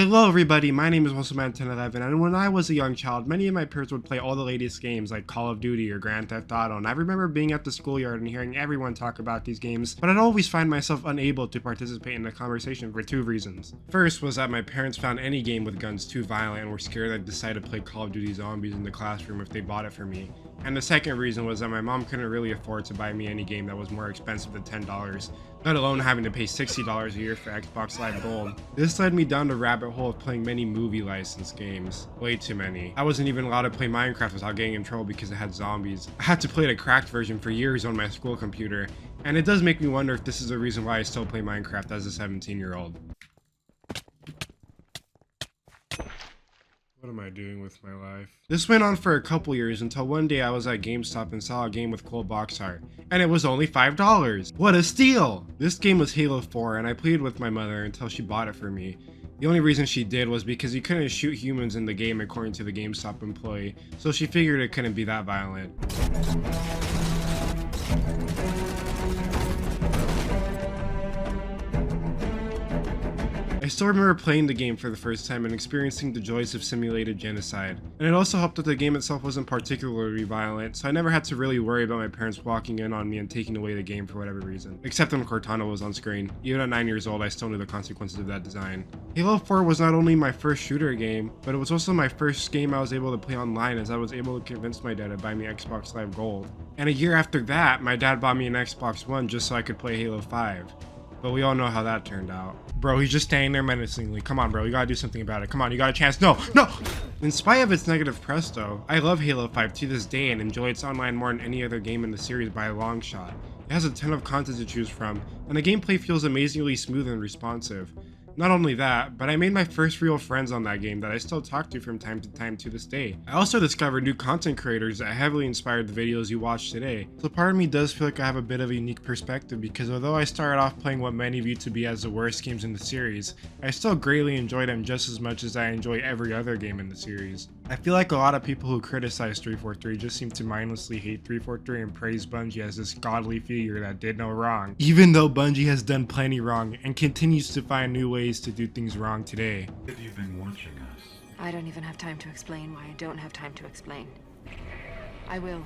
Hello everybody, my name is WrestleMan1011, and when I was a young child, many of my peers would play all the latest games like Call of Duty or Grand Theft Auto, and I remember being at the schoolyard and hearing everyone talk about these games, but I'd always find myself unable to participate in the conversation for two reasons. First was that my parents found any game with guns too violent and were scared I'd decide to play Call of Duty Zombies in the classroom if they bought it for me. And the second reason was that my mom couldn't really afford to buy me any game that was more expensive than $10, let alone having to pay $60 a year for Xbox Live Gold. This led me down the rabbit hole of playing many movie licensed games. Way too many. I wasn't even allowed to play Minecraft without getting in trouble because it had zombies. I had to play the cracked version for years on my school computer, and it does make me wonder if this is the reason why I still play Minecraft as a 17-year-old. What am I doing with my life? This went on for a couple years until one day I was at GameStop and saw a game with cool box art, and it was only $5. What a steal! This game was Halo 4, and I played with my mother until she bought it for me. The only reason she did was because you couldn't shoot humans in the game according to the GameStop employee, so she figured it couldn't be that violent. I still remember playing the game for the first time and experiencing the joys of simulated genocide. And it also helped that the game itself wasn't particularly violent, so I never had to really worry about my parents walking in on me and taking away the game for whatever reason. Except when Cortana was on screen. Even at 9 years old, I still knew the consequences of that design. Halo 4 was not only my first shooter game, but it was also my first game I was able to play online, as I was able to convince my dad to buy me Xbox Live Gold. And a year after that, my dad bought me an Xbox One just so I could play Halo 5. But we all know how that turned out. Bro, he's just standing there menacingly. Come on, bro, you gotta do something about it. Come on, you got a chance. No, no! In spite of its negative press though, I love Halo 5 to this day and enjoy its online more than any other game in the series by a long shot. It has a ton of content to choose from, and the gameplay feels amazingly smooth and responsive. Not only that, but I made my first real friends on that game that I still talk to from time to time to this day. I also discovered new content creators that heavily inspired the videos you watch today. So part of me does feel like I have a bit of a unique perspective, because although I started off playing what many view to be as the worst games in the series, I still greatly enjoy them just as much as I enjoy every other game in the series. I feel like a lot of people who criticize 343 just seem to mindlessly hate 343 and praise Bungie as this godly figure that did no wrong, even though Bungie has done plenty wrong and continues to find new ways to do things wrong today. Have you been watching us? I don't even have time to explain why I don't have time to explain. I will.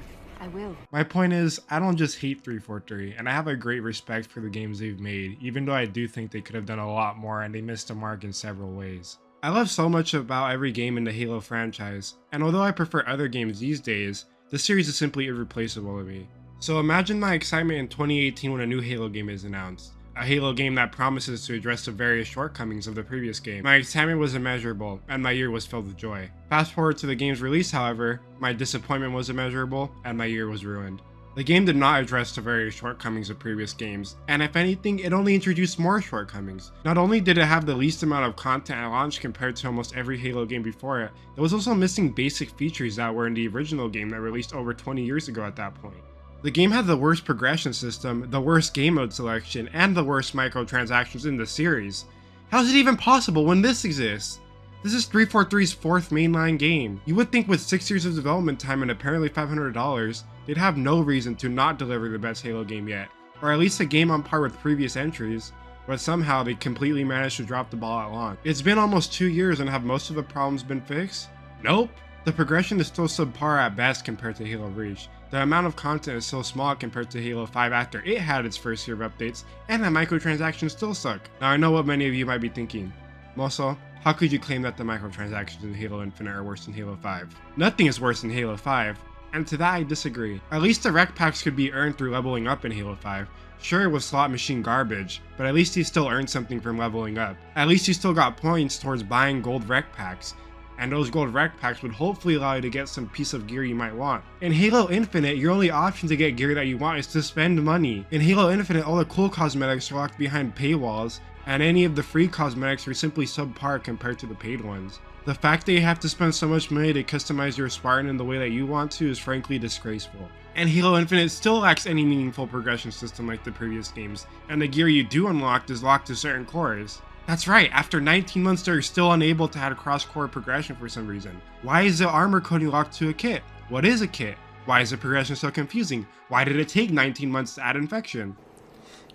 My point is, I don't just hate 343, and I have a great respect for the games they've made, even though I do think they could have done a lot more and they missed the mark in several ways. I love so much about every game in the Halo franchise, and although I prefer other games these days, the series is simply irreplaceable to me. So imagine my excitement in 2018 when a new Halo game is announced. A Halo game that promises to address the various shortcomings of the previous game. My excitement was immeasurable, and my year was filled with joy. Fast forward to the game's release, however, my disappointment was immeasurable, and my year was ruined. The game did not address the various shortcomings of previous games, and if anything, it only introduced more shortcomings. Not only did it have the least amount of content at launch compared to almost every Halo game before it, it was also missing basic features that were in the original game that released over 20 years ago at that point. The game had the worst progression system, the worst game mode selection, and the worst microtransactions in the series. How is it even possible when this exists? This is 343's fourth mainline game. You would think with 6 years of development time and apparently $500, they'd have no reason to not deliver the best Halo game yet, or at least a game on par with previous entries, but somehow they completely managed to drop the ball at launch. It's been almost 2 years, and have most of the problems been fixed? Nope. The progression is still subpar at best compared to Halo Reach. The amount of content is so small compared to Halo 5 after it had its first year of updates, and the microtransactions still suck. Now I know what many of you might be thinking. Moso, how could you claim that the microtransactions in Halo Infinite are worse than Halo 5? Nothing is worse than Halo 5, and to that I disagree. At least the rec packs could be earned through leveling up in Halo 5. Sure, it was slot machine garbage, but at least you still earned something from leveling up. At least you still got points towards buying gold rec packs, and those gold rec packs would hopefully allow you to get some piece of gear you might want. In Halo Infinite, your only option to get gear that you want is to spend money. In Halo Infinite, all the cool cosmetics are locked behind paywalls, and any of the free cosmetics are simply subpar compared to the paid ones. The fact that you have to spend so much money to customize your Spartan in the way that you want to is frankly disgraceful. And Halo Infinite still lacks any meaningful progression system like the previous games, and the gear you do unlock is locked to certain cores. That's right, after 19 months they're still unable to add cross-core progression for some reason. Why is the armor coding locked to a kit? What is a kit? Why is the progression so confusing? Why did it take 19 months to add infection?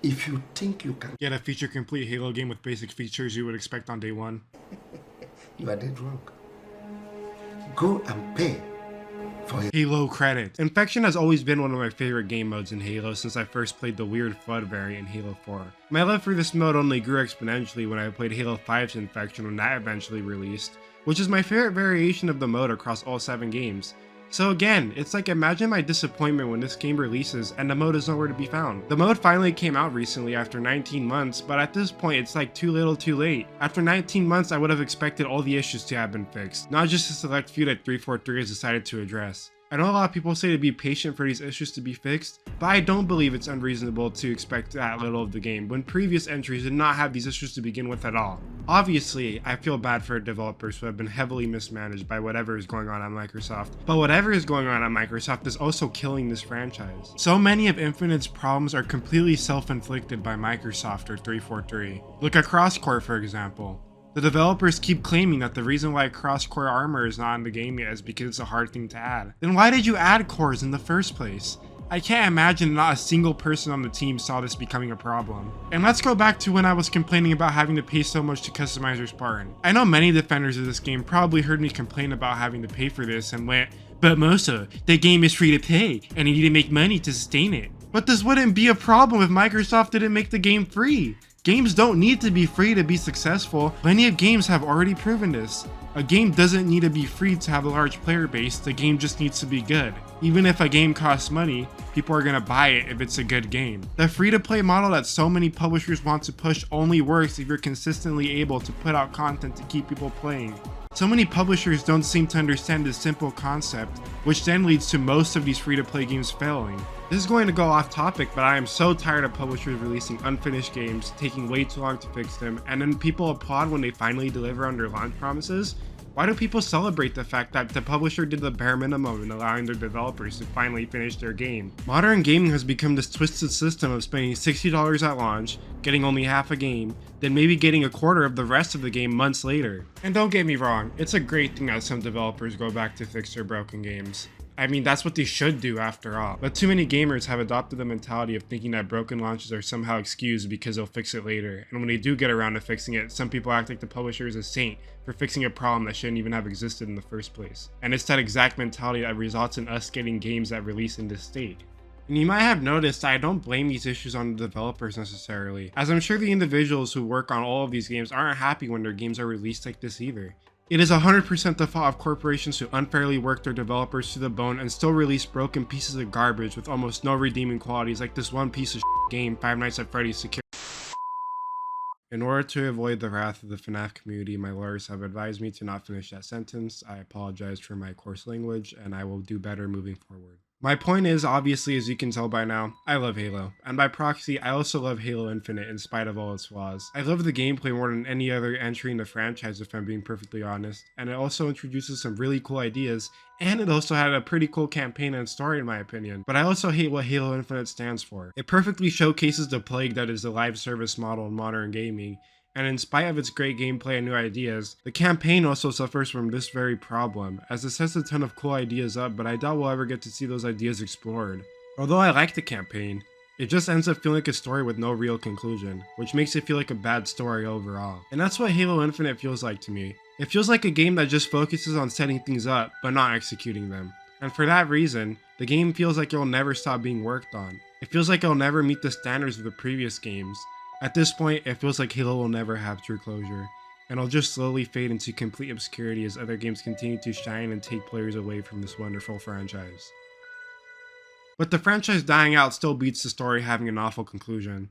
If you think you can Get a feature-complete Halo game with basic features you would expect on day one. You are dead wrong. Go and pay for it. Halo credit. Infection has always been one of my favorite game modes in Halo since I first played the weird Flood variant in Halo 4. My love for this mode only grew exponentially when I played Halo 5's Infection when that eventually released, which is my favorite variation of the mode across all 7 games. So again, it's like imagine my disappointment when this game releases and the mode is nowhere to be found. The mode finally came out recently after 19 months, but at this point it's like too little too late. After 19 months I would have expected all the issues to have been fixed, not just a select few that 343 has decided to address. I know a lot of people say to be patient for these issues to be fixed, but I don't believe it's unreasonable to expect that little of the game when previous entries did not have these issues to begin with at all. Obviously, I feel bad for developers who have been heavily mismanaged by whatever is going on at Microsoft, but whatever is going on at Microsoft is also killing this franchise. So many of Infinite's problems are completely self-inflicted by Microsoft or 343. Look at Crosscore for example. The developers keep claiming that the reason why cross-core armor is not in the game yet is because it's a hard thing to add. Then why did you add cores in the first place? I can't imagine not a single person on the team saw this becoming a problem. And let's go back to when I was complaining about having to pay so much to customize your Spartan. I know many defenders of this game probably heard me complain about having to pay for this and went, "But Mosa, the game is free to play and you need to make money to sustain it." But this wouldn't be a problem if Microsoft didn't make the game free. Games don't need to be free to be successful. Plenty of games have already proven this. A game doesn't need to be free to have a large player base, the game just needs to be good. Even if a game costs money, people are gonna buy it if it's a good game. The free-to-play model that so many publishers want to push only works if you're consistently able to put out content to keep people playing. So many publishers don't seem to understand this simple concept, which then leads to most of these free-to-play games failing. This is going to go off topic, but I am so tired of publishers releasing unfinished games, taking way too long to fix them, and then people applaud when they finally deliver on their launch promises. Why do people celebrate the fact that the publisher did the bare minimum in allowing their developers to finally finish their game? Modern gaming has become this twisted system of spending $60 at launch, getting only half a game, then maybe getting a quarter of the rest of the game months later. And don't get me wrong, it's a great thing that some developers go back to fix their broken games. I mean, that's what they should do after all. But too many gamers have adopted the mentality of thinking that broken launches are somehow excused because they'll fix it later. And when they do get around to fixing it, some people act like the publisher is a saint for fixing a problem that shouldn't even have existed in the first place. And it's that exact mentality that results in us getting games that release in this state. And you might have noticed that I don't blame these issues on the developers necessarily, as I'm sure the individuals who work on all of these games aren't happy when their games are released like this either. It is 100% the fault of corporations who unfairly work their developers to the bone and still release broken pieces of garbage with almost no redeeming qualities like this one piece of game, Five Nights at Freddy's Secure. In order to avoid the wrath of the FNAF community, my lawyers have advised me to not finish that sentence. I apologize for my coarse language, and I will do better moving forward. My point is, obviously, as you can tell by now, I love Halo, and by proxy, I also love Halo Infinite in spite of all its flaws. I love the gameplay more than any other entry in the franchise if I'm being perfectly honest, and it also introduces some really cool ideas, and it also had a pretty cool campaign and story in my opinion. But I also hate what Halo Infinite stands for. It perfectly showcases the plague that is the live service model in modern gaming, and in spite of its great gameplay and new ideas, the campaign also suffers from this very problem, as it sets a ton of cool ideas up, but I doubt we'll ever get to see those ideas explored. Although I like the campaign, it just ends up feeling like a story with no real conclusion, which makes it feel like a bad story overall. And that's what Halo Infinite feels like to me. It feels like a game that just focuses on setting things up, but not executing them. And for that reason, the game feels like it'll never stop being worked on. It feels like it'll never meet the standards of the previous games. At this point, it feels like Halo will never have true closure, and it'll just slowly fade into complete obscurity as other games continue to shine and take players away from this wonderful franchise. But the franchise dying out still beats the story having an awful conclusion.